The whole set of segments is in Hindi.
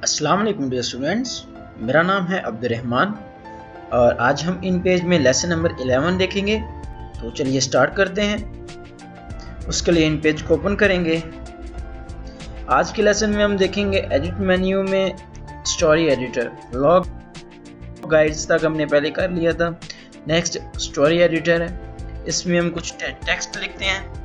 अस्सलाम वालेकुम डियर स्टूडेंट्स, मेरा नाम है अब्दुर्रहमान और आज हम इन पेज में लेसन नंबर 11 देखेंगे। तो चलिए स्टार्ट करते हैं। उसके लिए इन पेज को ओपन करेंगे। आज के लेसन में हम देखेंगे एडिट मेन्यू में स्टोरी एडिटर। लॉग गाइड्स तक हमने पहले कर लिया था। नेक्स्ट स्टोरी एडिटर है, इसमें हम कुछ टेक्स्ट लिखते हैं।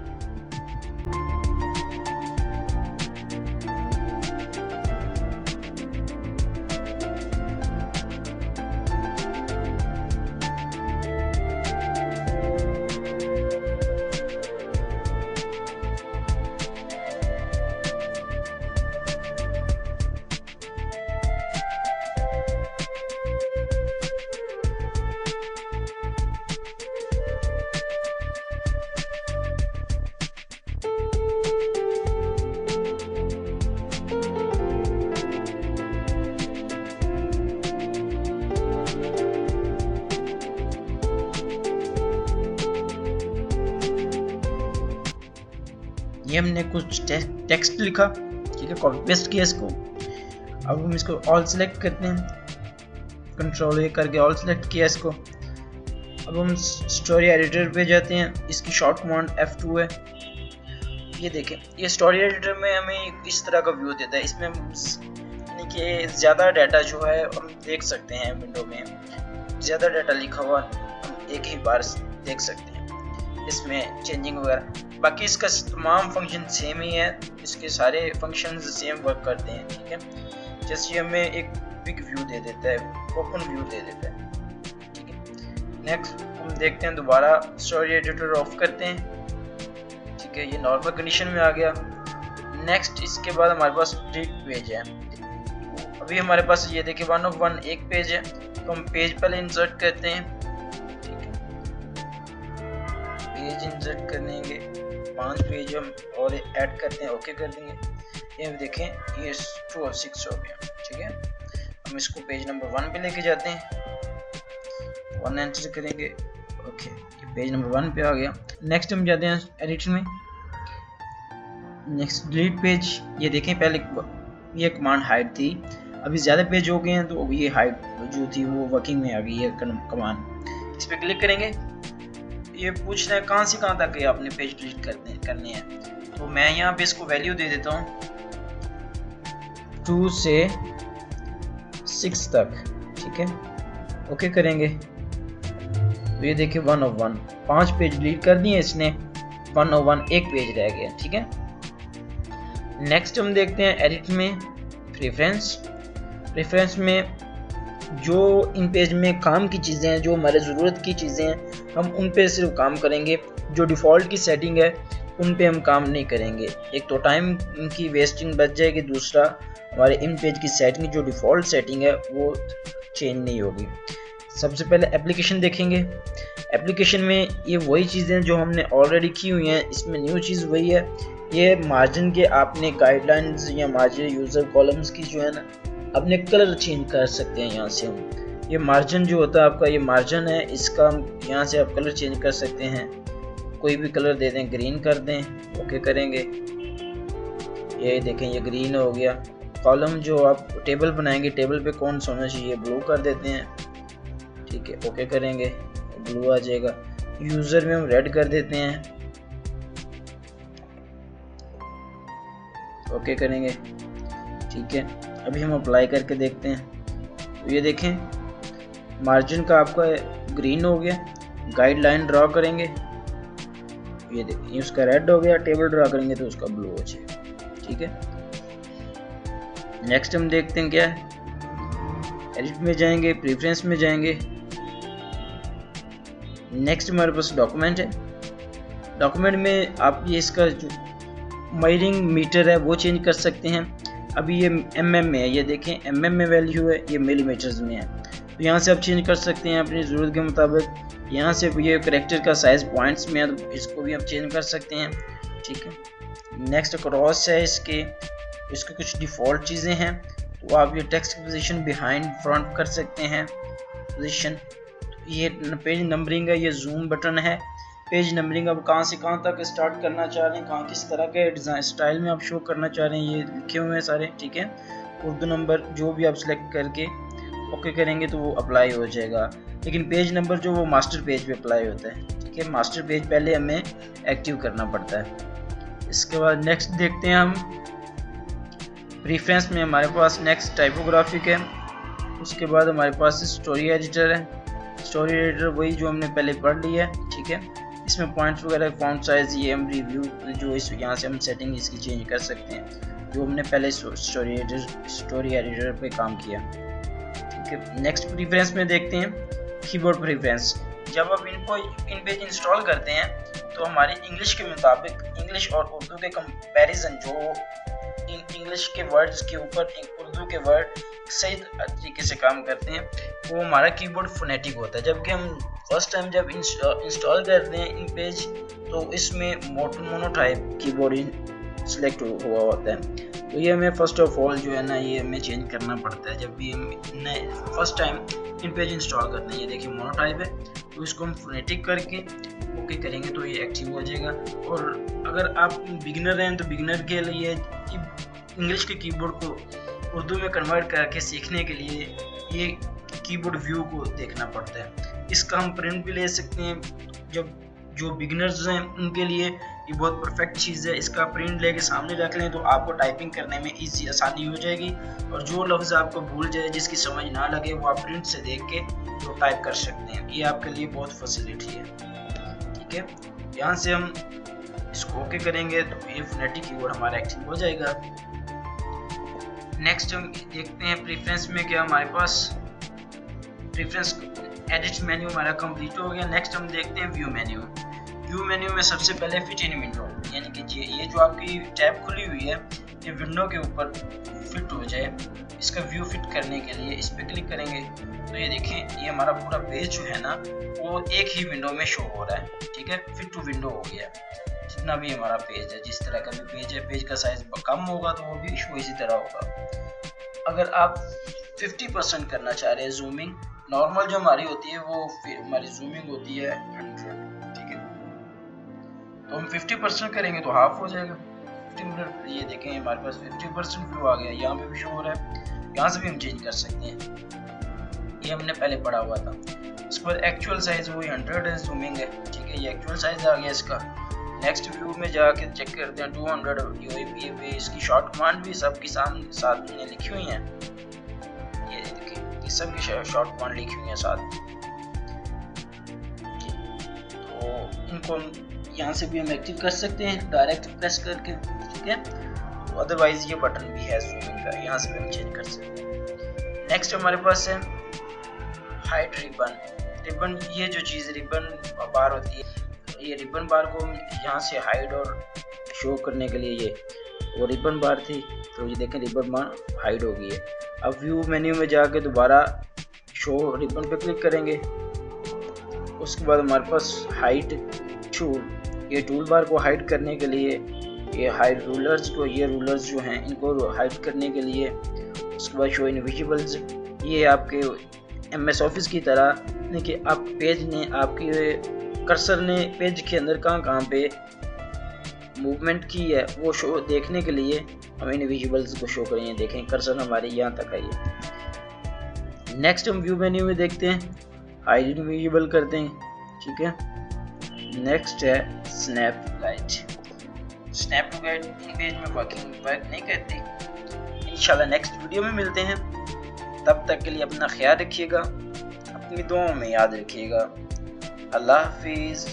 ये हमने कुछ टेक्स्ट लिखा, ठीक है, कॉपी पेस्ट किया इसको। अब हम इसको ऑल सेलेक्ट करते हैं, कंट्रोल ए करके ऑल सेलेक्ट किया इसको। अब हम स्टोरी एडिटर पे जाते हैं, इसकी शॉर्ट कमांड F2 है। ये देखें, ये स्टोरी एडिटर में हमें इस तरह का व्यू देता है। इसमें यानी कि ज़्यादा डाटा जो है हम देख सकते हैं। विंडो में ज़्यादा डाटा लिखा हुआ हम एक ही बार देख सकते हैं। इसमें चेंजिंग वगैरह, बाकी इसका तमाम फंक्शन सेम ही है। इसके सारे फंक्शंस सेम वर्क करते हैं, ठीक है। जैसे हमें एक बिग व्यू दे देता है, ओपन व्यू दे देता है, ठीक है। नेक्स्ट हम देखते हैं, दोबारा स्टोरी एडिटर ऑफ करते हैं, ठीक है। ये नॉर्मल कंडीशन में आ गया। नेक्स्ट इसके बाद हमारे पास डिलीट पेज है। अभी हमारे पास ये देखिए 1 of 1 एक पेज है, तो हम पेज पहले इंसर्ट करते हैं, पेज इंसर्ट करेंगे। 5 पेज हम और ऐड करते हैं, ओके कर देंगे। ये देखें, ये 2 of 6 हो गया, ठीक है। हम इसको पेज नंबर 1 पे लेके जाते हैं, 1 एंटर करेंगे, ओके, ये पेज नंबर 1 पे आ गया। नेक्स्ट हम जाते हैं एडिट में, नेक्स्ट डिलीट पेज। ये देखें, पहले ये कमांड हाइड थी, अभी ज़्यादा पेज हो गए हैं तो ये हाइड जो थी वो वर्किंग में आ गई है कमांड। इस पर क्लिक करेंगे। ये पूछना है कहाँ से कहाँ तक आपने पेज डिलीट करने हैं। तो मैं यहाँ पे इसको वैल्यू दे देता हूँ 2 से 6 तक, ठीक है, ओके करेंगे। तो ये देखिए 1 of 1 5 पेज डिलीट कर दिए इसने, 1 of 1 एक पेज रह गया, ठीक है। नेक्स्ट हम देखते हैं एडिट में प्रेफरेंस में जो इन पेज में काम की चीज़ें हैं, जो हमारे ज़रूरत की चीज़ें हैं, हम उन पे सिर्फ काम करेंगे। जो डिफ़ॉल्ट की सेटिंग है उन पे हम काम नहीं करेंगे। एक तो टाइम की वेस्टिंग बच जाएगी, दूसरा हमारे इन पेज की सेटिंग जो डिफ़ॉल्ट सेटिंग है वो चेंज नहीं होगी। सबसे पहले एप्लीकेशन देखेंगे। एप्लीकेशन में ये वही चीज़ें जो हमने ऑलरेडी की हुई हैं, इसमें न्यू चीज़ वही है। ये मार्जिन के आपने गाइडलाइंस या मार्जिन यूज़र कॉलम्स की जो है ना, अपने कलर चेंज कर सकते हैं। यहाँ से हम ये मार्जिन जो होता है आपका, ये मार्जिन है, इसका यहाँ से आप कलर चेंज कर सकते हैं। कोई भी कलर दे दें, ग्रीन कर दें, ओके करेंगे। ये देखें, ये ग्रीन हो गया। कॉलम जो आप टेबल बनाएंगे, टेबल पे कौन सा होना चाहिए, ब्लू कर देते हैं, ठीक है, ओके करेंगे, ब्लू आ जाएगा। यूज़र में हम रेड कर देते हैं, ओके करेंगे, ठीक है। अभी हम अप्लाई करके देखते हैं। तो ये देखें, मार्जिन का आपका ग्रीन हो गया। गाइडलाइन ड्रॉ करेंगे, ये देखिए उसका रेड हो गया। टेबल ड्रॉ करेंगे तो उसका ब्लू हो जाएगा, ठीक है। नेक्स्ट हम देखते हैं क्या है, एडिट में जाएंगे, प्रेफरेंस में जाएंगे। नेक्स्ट हमारे पास डॉक्यूमेंट है। डॉक्यूमेंट में आप ये इसका जो मेजरिंग मीटर है वो चेंज कर सकते हैं। अभी ये mm में है, ये देखें mm में वैल्यू है, ये मिलीमीटर्स में है। तो यहाँ से आप चेंज कर सकते हैं अपनी ज़रूरत के मुताबिक। यहाँ से ये करेक्टर का साइज़ पॉइंट्स में है, तो इसको भी आप चेंज कर सकते हैं, ठीक है। नेक्स्ट क्रॉस है इसके कुछ डिफ़ॉल्ट चीज़ें हैं, तो आप ये टेक्स्ट की पोजीशन बिहाइंड फ्रंट कर सकते हैं पोजीशन। ये पेज नंबरिंग है, ये जूम बटन है। पेज नंबरिंग अब कहाँ से कहाँ तक स्टार्ट करना चाह रहे हैं, कहाँ किस तरह के डिज़ाइन स्टाइल में आप शो करना चाह रहे हैं, ये लिखे हुए हैं सारे, ठीक है। उर्दू नंबर जो भी आप सिलेक्ट करके ओके करेंगे तो वो अप्लाई हो जाएगा। लेकिन पेज नंबर जो वो मास्टर पेज पे अप्लाई होता है, ठीक है। मास्टर पेज पहले हमें एक्टिव करना पड़ता है। इसके बाद नेक्स्ट देखते हैं हम प्रीफ्रेंस में हमारे पास नेक्स्ट टाइपोग्राफिक है। उसके बाद हमारे पास स्टोरी एडिटर है। स्टोरी एडिटर वही जो हमने पहले पढ़ लिया है, ठीक है। इसमें पॉइंट्स वगैरह, फॉन्ट साइज, EM रिव्यू जो इस यहाँ से हम सेटिंग इसकी चेंज कर सकते हैं, जो हमने पहले स्टोरी एडिटर पे काम किया, ठीक है। नेक्स्ट प्रीफरेंस में देखते हैं कीबोर्ड प्रीफरेंस। जब आप इन पेज इंस्टॉल करते हैं तो हमारी इंग्लिश के मुताबिक इंग्लिश और उर्दू के कंपैरिजन जो इंग्लिश के वर्ड्स के ऊपर उर्दू के वर्ड सही तरीके से काम करते हैं, वो हमारा कीबोर्ड फोनेटिक होता है। जबकि हम फर्स्ट टाइम जब इंस्टॉल करते हैं इन पेज तो इसमें मोनोटाइप कीबोर्ड सिलेक्ट हुआ होता है। तो ये हमें फर्स्ट ऑफ ऑल जो है ना, ये हमें चेंज करना पड़ता है जब भी हम first time in page install करते हैं। ये देखिए मोनोटाइप है, तो इसको हम फोनेटिक करके ओके करेंगे तो ये एक्टिव हो जाएगा। और अगर आप बिगिनर हैं तो बिगिनर के लिए इंग्लिश के कीबोर्ड को उर्दू में कन्वर्ट करके सीखने के लिए ये कीबोर्ड व्यू को देखना पड़ता है। इसका हम प्रिंट भी ले सकते हैं। जब जो बिगिनर्स हैं उनके लिए ये बहुत परफेक्ट चीज़ है। इसका प्रिंट लेके सामने रख लें तो आपको टाइपिंग करने में ईजी आसानी हो जाएगी। और जो लफ्ज़ आपको भूल जाए, जिसकी समझ ना लगे, वो आप प्रिंट से देख के तो टाइप कर सकते हैं। ये आपके लिए बहुत फैसिलिटी है, ठीक है। यहाँ से हम इसको ओके करेंगे तो ये फोनेटिक कीबोर्ड हमारा एक्टिव हो जाएगा। नेक्स्ट हम देखते हैं प्रेफरेंस में क्या हमारे पास प्रेफरेंस एडिट मेन्यू हमारा कंप्लीट हो गया। नेक्स्ट हम देखते हैं व्यू मेन्यू। व्यू मेन्यू में सबसे पहले फिट इन विंडो, यानी कि ये जो आपकी टैब खुली हुई है ये विंडो के ऊपर फिट हो जाए, इसका व्यू फिट करने के लिए इस पर क्लिक करेंगे तो ये देखें ये हमारा पूरा पेज जो है ना वो एक ही विंडो में शो हो रहा है, ठीक है। फिट टू विंडो हो गया। जितना भी हमारा पेज है, जिस तरह का भी पेज है, पेज का साइज कम होगा तो वो भी शो इसी तरह होगा। अगर आप 50% करना चाह रहे हैं जूमिंग, नॉर्मल जो हमारी होती है वो हमारी जूमिंग होती है 100, ठीक है। तो हम 50% करेंगे तो हाफ हो जाएगा 50%। ये देखें हमारे पास 50% व्यू आ गया, यहाँ पे भी शो हो रहा है। यहाँ से भी हम चेंज कर सकते हैं, ये हमने पहले पढ़ा हुआ था। इस पर एक्चुअल साइज वही 100 है, जूमिंग है, ठीक है। ये एक्चुअल साइज आ गया इसका। नेक्स्ट व्यू में जाके चेक करते हैं 200। ये इसकी शॉर्ट कमांड भी सबके साथ में लिखी हुई है। ये देखिए ये सब की शॉर्ट कमांड लिखी हुई है साथ। तो इनको यहाँ से भी हम एक्टिव कर सकते हैं डायरेक्ट प्रेस करके, ठीक है। तो अदरवाइज ये बटन भी है जूमिंग का, यहाँ से भी हम चेंज कर सकते हैं। नेक्स्ट हमारे पास है हाइड रिबन। ये जो चीज़ रिबन बार होती है, ये रिबन बार को यहाँ से हाइड और शो करने के लिए ये वो रिबन बार थी, तो ये देखें रिबन बार हाइड हो गई है। अब व्यू मेन्यू में जाके दोबारा शो रिबन पे क्लिक करेंगे। उसके बाद हमारे पास हाइड टूल, ये टूल बार को हाइड करने के लिए ये हाइड रूलर्स को, ये रूलर्स जो हैं इनको हाइड करने के लिए। उसके बाद शो इनविजिबल्स, ये आपके MS ऑफिस की तरह कि आप पेज ने आपकी कर्सर ने पेज के अंदर कहाँ पे मूवमेंट की है वो शो देखने के लिए हम इनविजिबल्स को शो करेंगे। देखें कर्सर हमारे यहाँ तक आई है। नेक्स्ट हम व्यू मेन्यू में देखते हैं हाइड इनविजिबल करते हैं, ठीक है। नेक्स्ट है snap light. Snap to guide in page में वर्क नहीं करती। इंशाल्लाह नेक्स्ट वीडियो में मिलते हैं, तब तक के लिए अपना ख्याल रखिएगा, अपनी दुआओं में याद रखिएगा। अल्लाह हाफिज़।